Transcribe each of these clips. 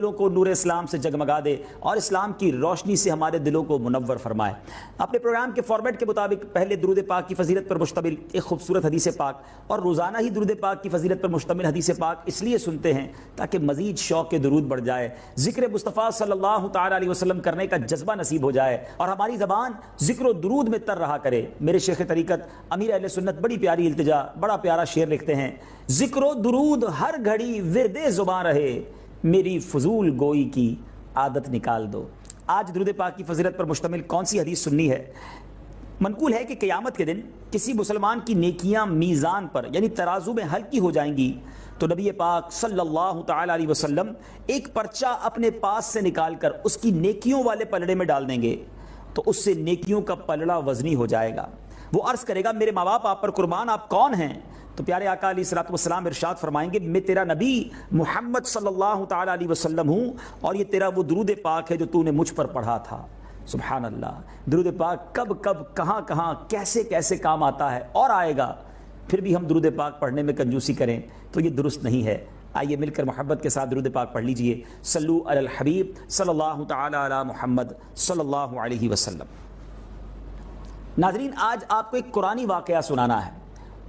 دلوں کو نور اسلام سے جگمگا دے اور اسلام کی روشنی سے ہمارے دلوں کو منور فرمائے۔ اپنے پروگرام کے فارمیٹ کے مطابق پہلے درود پاک کی فضیلت پر مشتمل ایک خوبصورت حدیث پاک اور روزانہ ہی درود پاک کی فضیلت پر مشتمل حدیث پاک اس لیے سنتے ہیں تاکہ مزید شوق درود بڑھ جائے، ذکر مصطفیٰ صلی اللہ تعالیٰ علیہ وسلم کرنے کا جذبہ نصیب ہو جائے اور ہماری زبان ذکر و درود میں تر رہا کرے۔ میرے شیخ طریقت امیر اہل سنت بڑی پیاری التجا، بڑا پیارا شعر لکھتے ہیں: ذکر و درود ہر گھڑی ورد زباں رہے، میری فضول گوئی کی عادت نکال دو۔ آج درود پاک کی فضیلت پر مشتمل کون سی حدیث سننی ہے؟ منقول ہے کہ قیامت کے دن کسی مسلمان کی نیکیاں میزان پر یعنی ترازو میں ہلکی ہو جائیں گی تو نبی پاک صلی اللہ تعالی علیہ وسلم ایک پرچہ اپنے پاس سے نکال کر اس کی نیکیوں والے پلڑے میں ڈال دیں گے تو اس سے نیکیوں کا پلڑا وزنی ہو جائے گا۔ وہ عرض کرے گا: میرے ماں باپ آپ پر قربان، آپ کون ہیں؟ تو پیارے آقا علیہ الصلوۃ والسلام ارشاد فرمائیں گے: میں تیرا نبی محمد صلی اللہ تعالی علیہ وسلم ہوں اور یہ تیرا وہ درود پاک ہے جو تو نے مجھ پر پڑھا تھا۔ سبحان اللہ! درود پاک کب کب کہاں کہاں کیسے کیسے کام آتا ہے اور آئے گا، پھر بھی ہم درود پاک پڑھنے میں کنجوسی کریں تو یہ درست نہیں ہے۔ آئیے مل کر محبت کے ساتھ درود پاک پڑھ لیجئے۔ صلو علی الحبیب صلی اللہ تعالی علی محمد صلی اللہ علیہ وسلم۔ ناظرین، آج آپ کو ایک قرآنی واقعہ سنانا ہے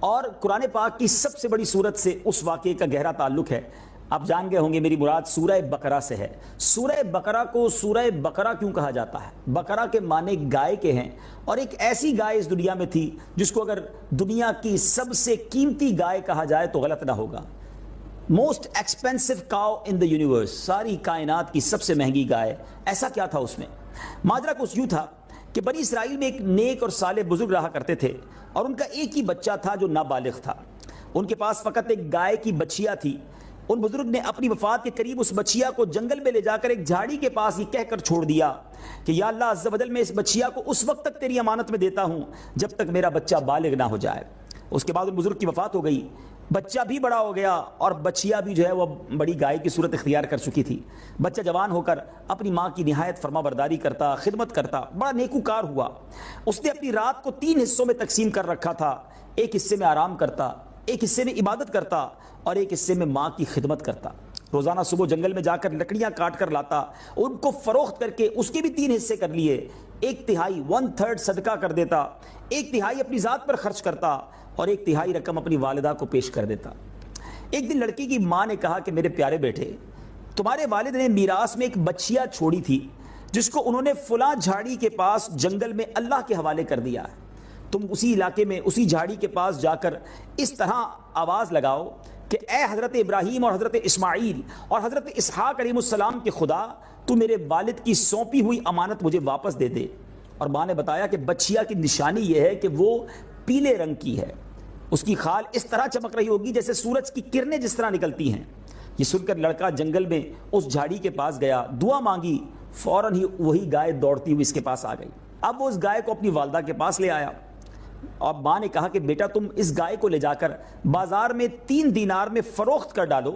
اور قرآن پاک کی سب سے بڑی سورت سے اس واقعے کا گہرا تعلق ہے۔ آپ جان گئے ہوں گے میری مراد سورہ بقرہ سے ہے۔ سورہ بقرہ کو سورہ بقرہ کیوں کہا جاتا ہے؟ بقرہ کے معنی گائے کے ہیں اور ایک ایسی گائے اس دنیا میں تھی جس کو اگر دنیا کی سب سے قیمتی گائے کہا جائے تو غلط نہ ہوگا۔ Most expensive cow in the universe, ساری کائنات کی سب سے مہنگی گائے۔ ایسا کیا تھا اس میں؟ ماجرا کچھ یوں تھا کہ بنی اسرائیل میں ایک نیک اور صالح بزرگ رہا کرتے تھے اور ان کا ایک ہی بچہ تھا جو نابالغ تھا۔ ان کے پاس فقط ایک گائے کی بچیا تھی۔ ان بزرگ نے اپنی وفات کے قریب اس بچیا کو جنگل میں لے جا کر ایک جھاڑی کے پاس یہ کہہ کر چھوڑ دیا کہ یا اللہ عز و جل، میں اس بچیا کو اس وقت تک تیری امانت میں دیتا ہوں جب تک میرا بچہ بالغ نہ ہو جائے۔ اس کے بعد ان بزرگ کی وفات ہو گئی، بچہ بھی بڑا ہو گیا اور بچیا بھی جو ہے وہ بڑی گائے کی صورت اختیار کر چکی تھی۔ بچہ جوان ہو کر اپنی ماں کی نہایت فرما برداری کرتا، خدمت کرتا، بڑا نیکوکار ہوا۔ اس نے اپنی رات کو 3 حصوں میں تقسیم کر رکھا تھا۔ ایک حصے میں آرام کرتا، ایک حصے میں عبادت کرتا اور ایک حصے میں ماں کی خدمت کرتا۔ روزانہ صبح جنگل میں جا کر لکڑیاں کاٹ کر لاتا، ان کو فروخت کر کے اس کے بھی 3 حصے کر لیے۔ 1/3 1/3 صدقہ کر دیتا، 1/3 اپنی ذات پر خرچ کرتا اور 1/3 رقم اپنی والدہ کو پیش کر دیتا۔ ایک دن لڑکی کی ماں نے کہا کہ میرے پیارے بیٹے، تمہارے والد نے میراث میں ایک بچیا چھوڑی تھی جس کو انہوں نے فلاں جھاڑی کے پاس جنگل میں اللہ کے حوالے کر دیا ہے۔ تم اسی علاقے میں اسی جھاڑی کے پاس جا کر اس طرح آواز لگاؤ کہ اے حضرت ابراہیم اور حضرت اسماعیل اور حضرت اسحاق علیہ السلام کے خدا، تو میرے والد کی سونپی ہوئی امانت مجھے واپس دے دے۔ اور ماں نے بتایا کہ بچیا کی نشانی یہ ہے کہ وہ پیلے رنگ کی ہے، اس کی کھال اس طرح چمک رہی ہوگی جیسے سورج کی کرنیں جس طرح نکلتی ہیں۔ یہ سن کر لڑکا جنگل میں اس جھاڑی کے پاس گیا، دعا مانگی، فوراً ہی وہی گائے دوڑتی ہوئی اس کے پاس آ گئی۔ اب وہ اس گائے کو اپنی والدہ کے پاس لے آیا اور ماں نے کہا کہ بیٹا، تم اس گائے کو لے جا کر بازار میں 3 دینار میں فروخت کر ڈالو،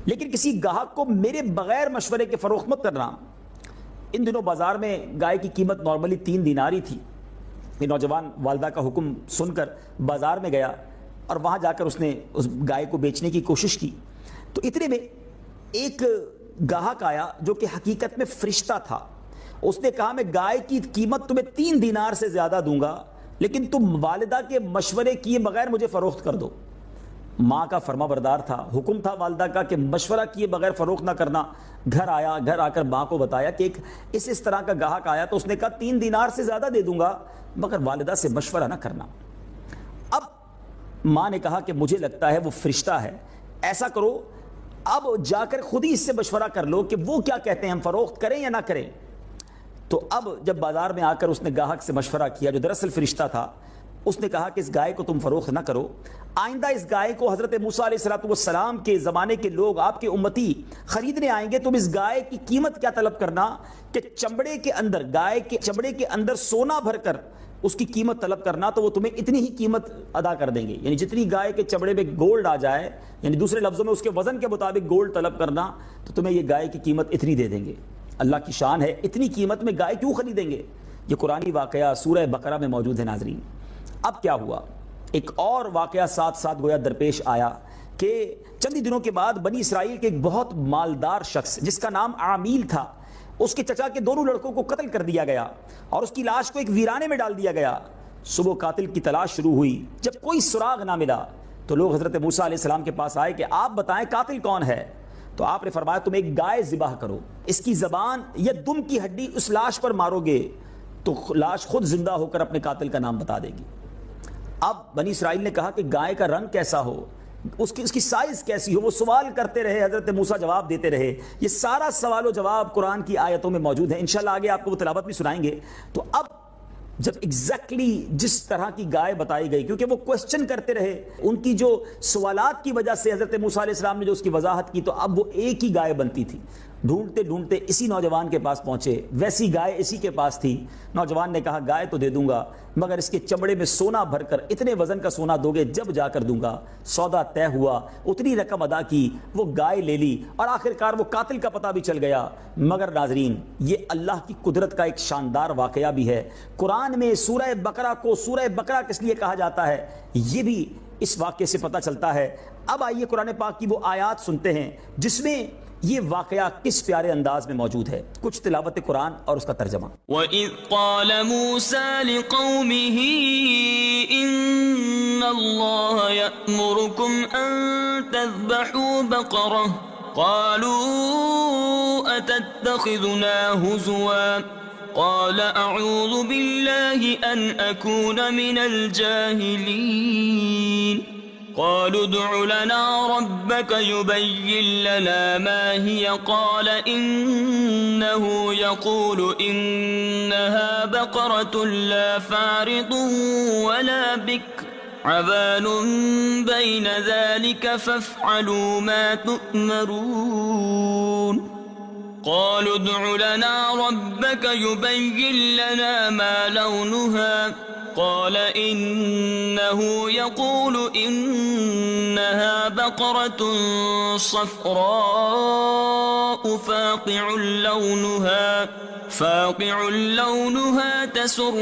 لیکن کسی گاہک کو میرے بغیر مشورے کے فروخت مت کرنا۔ ان دنوں بازار میں گائے کی قیمت نارملی 3 دینار ہی تھی۔ یہ نوجوان والدہ کا حکم سن کر بازار میں گیا اور وہاں جا کر اس نے اس گائے کو بیچنے کی کوشش کی تو اتنے میں ایک گاہک آیا جو کہ حقیقت میں فرشتہ تھا۔ اس نے کہا میں گائے کی قیمت تمہیں 3 دینار سے زیادہ دوں گا، لیکن تم والدہ کے مشورے کیے بغیر مجھے فروخت کر دو۔ ماں کا فرما بردار تھا، حکم تھا والدہ کا کہ مشورہ کیے بغیر فروخت نہ کرنا۔ گھر آیا، گھر آ کر ماں کو بتایا کہ ایک اس طرح کا گاہک آیا تو اس نے کہا 3 دینار سے زیادہ دے دوں گا مگر والدہ سے مشورہ نہ کرنا۔ اب ماں نے کہا کہ مجھے لگتا ہے وہ فرشتہ ہے، ایسا کرو اب جا کر خود ہی اس سے مشورہ کر لو کہ وہ کیا کہتے ہیں، ہم فروخت کریں یا نہ کریں۔ تو اب جب بازار میں آ کر اس نے گاہک سے مشورہ کیا جو دراصل فرشتہ تھا، اس نے کہا کہ اس گائے کو تم فروخت نہ کرو، آئندہ اس گائے کو حضرت موسیٰ علیہ السلام کے زمانے کے لوگ، آپ کے امتی خریدنے آئیں گے، تم اس گائے کی قیمت کیا طلب کرنا کہ چمڑے کے اندر، گائے کے چمڑے کے اندر سونا بھر کر اس کی قیمت طلب کرنا تو وہ تمہیں اتنی ہی قیمت ادا کر دیں گے، یعنی جتنی گائے کے چمڑے میں گولڈ آ جائے، یعنی دوسرے لفظوں میں اس کے وزن کے مطابق گولڈ طلب کرنا تو تمہیں یہ گائے کی قیمت اتنی دے دیں گے۔ اللہ کی شان ہے، اتنی قیمت میں گائے کیوں خریدیں گے؟ یہ قرآنی واقعہ سورہ بقرہ میں موجود ہے ناظرین۔ اب کیا ہوا؟ ایک اور واقعہ ساتھ ساتھ گویا درپیش آیا کہ چند ہی دنوں کے بعد بنی اسرائیل کے ایک بہت مالدار شخص جس کا نام عامیل تھا، اس کے چچا کے دونوں لڑکوں کو قتل کر دیا گیا اور اس کی لاش کو ایک ویرانے میں ڈال دیا گیا۔ صبح قاتل کی تلاش شروع ہوئی، جب کوئی سراغ نہ ملا تو لوگ حضرت موسیٰ علیہ السلام کے پاس آئے کہ آپ بتائیں قاتل کون ہے؟ تو آپ نے فرمایا تم ایک گائے ذبح کرو، اس کی زبان یا دم کی ہڈی اس لاش پر مارو گے تو لاش خود زندہ ہو کر اپنے قاتل کا نام بتا دے گی۔ اب بنی اسرائیل نے کہا کہ گائے کا رنگ کیسا ہو، اس کی سائز کیسی ہو، وہ سوال کرتے رہے، حضرت موسیٰ جواب دیتے رہے۔ یہ سارا سوال و جواب قرآن کی آیتوں میں موجود ہے، انشاءاللہ آگے آپ کو وہ تلاوت بھی سنائیں گے۔ تو اب جب ایگزیکٹلی جس طرح کی گائے بتائی گئی، کیونکہ وہ کوسچن کرتے رہے، ان کی جو سوالات کی وجہ سے حضرت موسیٰ علیہ السلام نے جو اس کی وضاحت کی، تو اب وہ ایک ہی گائے بنتی تھی۔ ڈھونڈتے ڈھونڈتے اسی نوجوان کے پاس پہنچے، ویسی گائے اسی کے پاس تھی۔ نوجوان نے کہا گائے تو دے دوں گا مگر اس کے چمڑے میں سونا بھر کر اتنے وزن کا سونا دو گے جب جا کر دوں گا۔ سودا طے ہوا، اتنی رقم ادا کی، وہ گائے لے لی اور آخرکار وہ قاتل کا پتہ بھی چل گیا۔ مگر ناظرین، یہ اللہ کی قدرت کا ایک شاندار واقعہ بھی ہے۔ قرآن میں سورہ بقرہ کو سورہ بقرہ کس لیے کہا جاتا ہے یہ بھی اس واقعے سے پتہ چلتا ہے۔ اب آئیے قرآن پاک کی وہ آیات سنتے ہیں جس میں یہ واقعہ کس پیارے انداز میں موجود ہے۔ کچھ تلاوت قرآن اور اس کا ترجمہ۔ وَإِذْ قَالَ مُوسَى لِقَوْمِهِ إِنَّ اللَّهَ يَأْمُرُكُمْ أَن تَذْبَحُوا بَقَرَةً قَالُوا أَتَتَّخِذُنَا هُزُوًا قَالَ أَعُوذُ بِاللَّهِ أَنْ أَكُونَ مِنَ الْجَاهِلِينَ قالوا ادع لنا ربك يبين لنا ما هي قال إنه يقول إنها بقرة لا فارض ولا بكر عوان بين ذلك فافعلوا ما تؤمرون قالوا ادع لنا ربك يبين لنا ما لونها قال إنه يقول إنها بقرة صفراء فاقع لونها تسر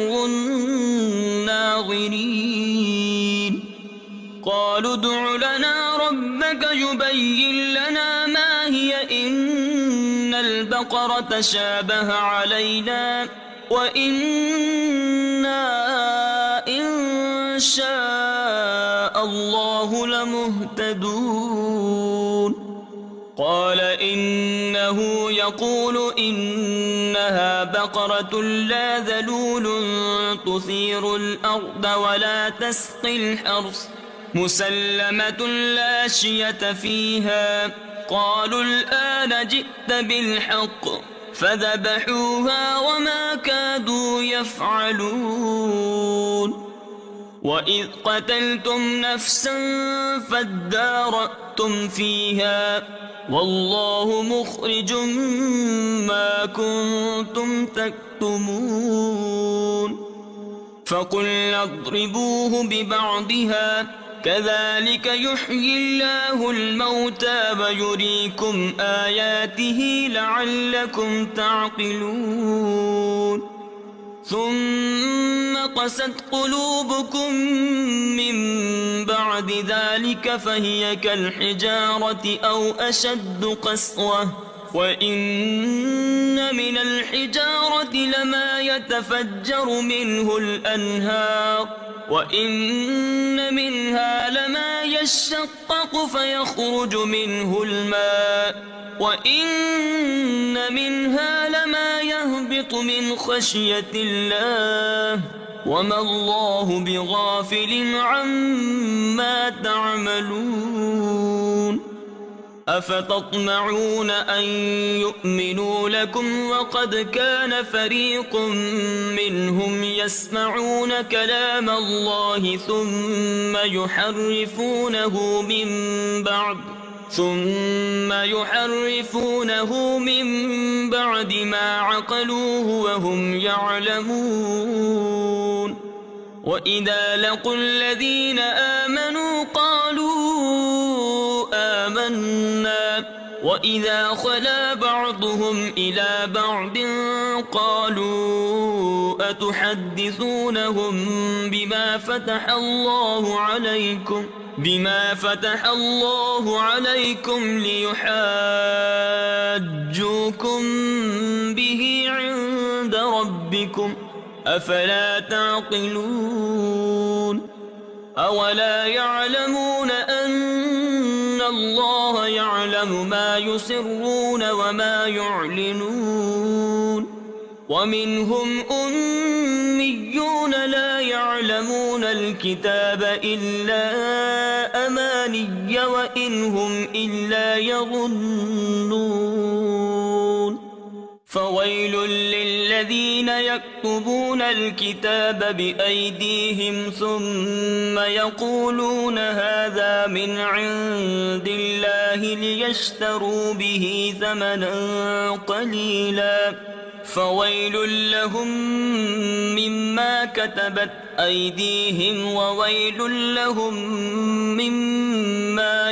الناظرين قالوا ادع لنا ربك يبين لنا ما هي إن البقرة شابه علينا وإنا إن شاء الله لمهتدون قال إنه يقول إنها بقرة لا ذلول تثير الأرض ولا تسقي الحرث مسلمة لا شية فيها قالوا الآن جئت بالحق فذبحوها وما كادوا يفعلون وإذ قتلتم نفسا فادارأتم فيها والله مخرج ما كنتم تكتمون فقلنا اضربوه ببعضها كذلك يحيي الله الموتى ويريكم آياته لعلكم تعقلون ثم قست قلوبكم من بعد ذلك فهي كالحجارة أو أشد قسوة وإن من الحجارة لما يتفجر منه الأنهار وإن منها لما يشقق فيخرج منه الماء وإن منها لما يهبط من خشية الله وما الله بغافل عما تعملون أفتطمعون أن يؤمنوا لكم وقد كان فريق منهم يسمعون كلام الله ثم يحرفونه من بعد ما عقلوه وهم يعلمون وإذا لقوا الذين آمنوا قالوا آمنا وإذا خلا بعضهم إلى بعض قالوا أتحدثونهم بما فتح الله عليكم بما فتح الله عليكم ليحاجوكم به عند ربكم أفلا تعقلون أولا يعلمون أن الله يعلم ما يسرون وما يعلنون ومنهم أميون لا يعلمون الكتاب إلا أماني وإن هم إلا يظنون فويل للذين يكتبون الكتاب بأيديهم ثم يقولون هذا من عند الله ليشتروا به ثمنا قليلا فويل لهم مما كتبت أيديهم وويل لهم مما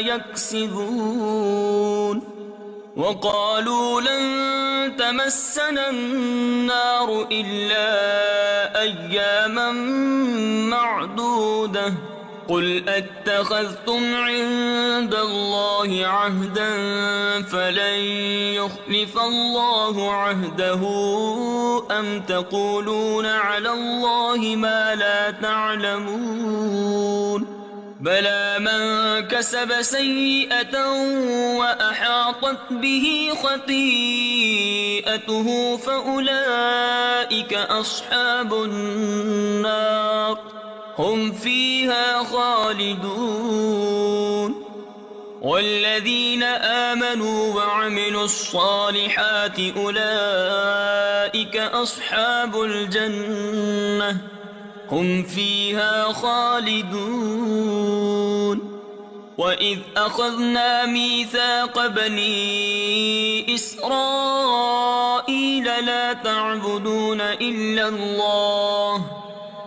يكسبون وقالوا لن تمسنا النار إلا أياما معدودة قل اتخذتم عند الله عهدا فلن يخلف الله عهده أم تقولون على الله ما لا تعلمون بلى من كسب سيئة وأحاطت به خطيئته فأولئك أصحاب النار هم فيها خالدون والذين آمنوا وعملوا الصالحات أولئك أصحاب الجنة هم فيها خالدون وإذ أخذنا ميثاق بني إسرائيل لا تعبدون إلا الله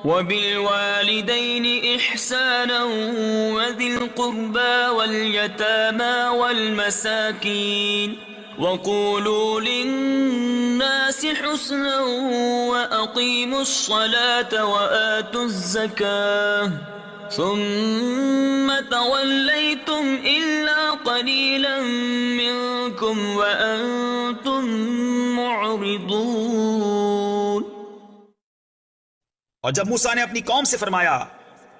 وبالوالدين إحسانا وذي القربى واليتامى والمساكين وقولوا للناس حسنا وأقيموا الصلاة وآتوا الزكاة ثم توليتم إلا قليلا منكم وأنتم معرضون. اور جب موسیٰ نے اپنی قوم سے فرمایا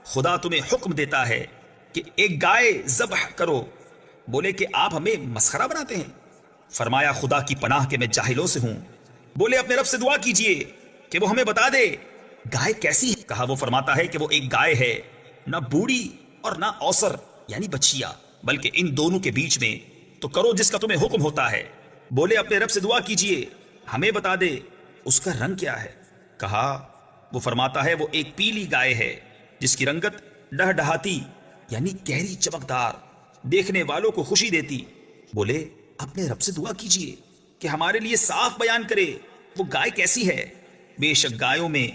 خدا تمہیں حکم دیتا ہے کہ ایک گائے ذبح کرو، بولے کہ آپ ہمیں مسخرہ بناتے ہیں. فرمایا خدا کی پناہ کہ میں جاہلوں سے ہوں. بولے اپنے رب سے دعا کیجئے کہ وہ ہمیں بتا دے گائے کیسی ہے. کہا وہ فرماتا ہے کہ وہ ایک گائے ہے، نہ بوڑھی اور نہ اوسر یعنی بچیا، بلکہ ان دونوں کے بیچ میں، تو کرو جس کا تمہیں حکم ہوتا ہے. بولے اپنے رب سے دعا کیجئے ہمیں بتا دے اس کا رنگ کیا ہے. کہا وہ فرماتا ہے وہ ایک پیلی گائے ہے جس کی رنگت ڈہڈہاتی یعنی گہری چمکدار، دیکھنے والوں کو خوشی دیتی. بولے اپنے رب سے دعا کیجئے کہ ہمارے لیے صاف بیان کرے وہ گائے کیسی ہے. بے شک گایوں میں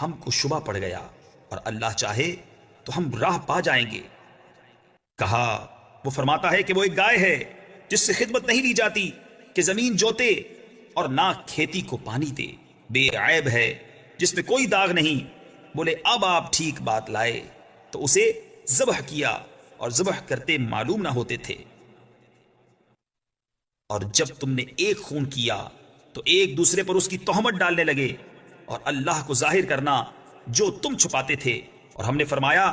ہم کو شبہ پڑ گیا اور اللہ چاہے تو ہم راہ پا جائیں گے. کہا وہ فرماتا ہے کہ وہ ایک گائے ہے جس سے خدمت نہیں لی جاتی کہ زمین جوتے اور نہ کھیتی کو پانی دے، بے عیب ہے جس میں کوئی داغ نہیں. بولے اب آپ ٹھیک بات لائے تو اسے ذبح کیا اور ذبح کرتے معلوم نہ ہوتے تھے. اور جب تم نے ایک خون کیا تو ایک دوسرے پر اس کی تہمت ڈالنے لگے اور اللہ کو ظاہر کرنا جو تم چھپاتے تھے. اور ہم نے فرمایا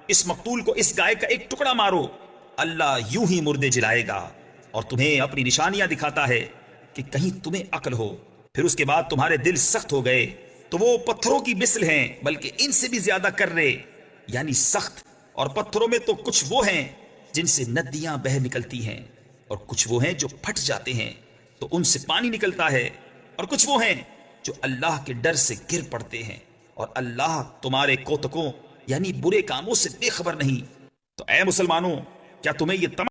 اس مقتول کو اس گائے کا ایک ٹکڑا مارو، اللہ یوں ہی مردے جلائے گا اور تمہیں اپنی نشانیاں دکھاتا ہے کہ کہیں تمہیں عقل ہو. پھر اس کے بعد تمہارے دل سخت ہو گئے تو وہ پتھروں کی مثل ہیں بلکہ ان سے بھی زیادہ کرے یعنی سخت. اور پتھروں میں تو کچھ وہ ہیں جن سے ندیاں بہ نکلتی ہیں اور کچھ وہ ہیں جو پھٹ جاتے ہیں تو ان سے پانی نکلتا ہے اور کچھ وہ ہیں جو اللہ کے ڈر سے گر پڑتے ہیں اور اللہ تمہارے کوتکوں یعنی برے کاموں سے بے خبر نہیں. تو اے مسلمانوں کیا تمہیں یہ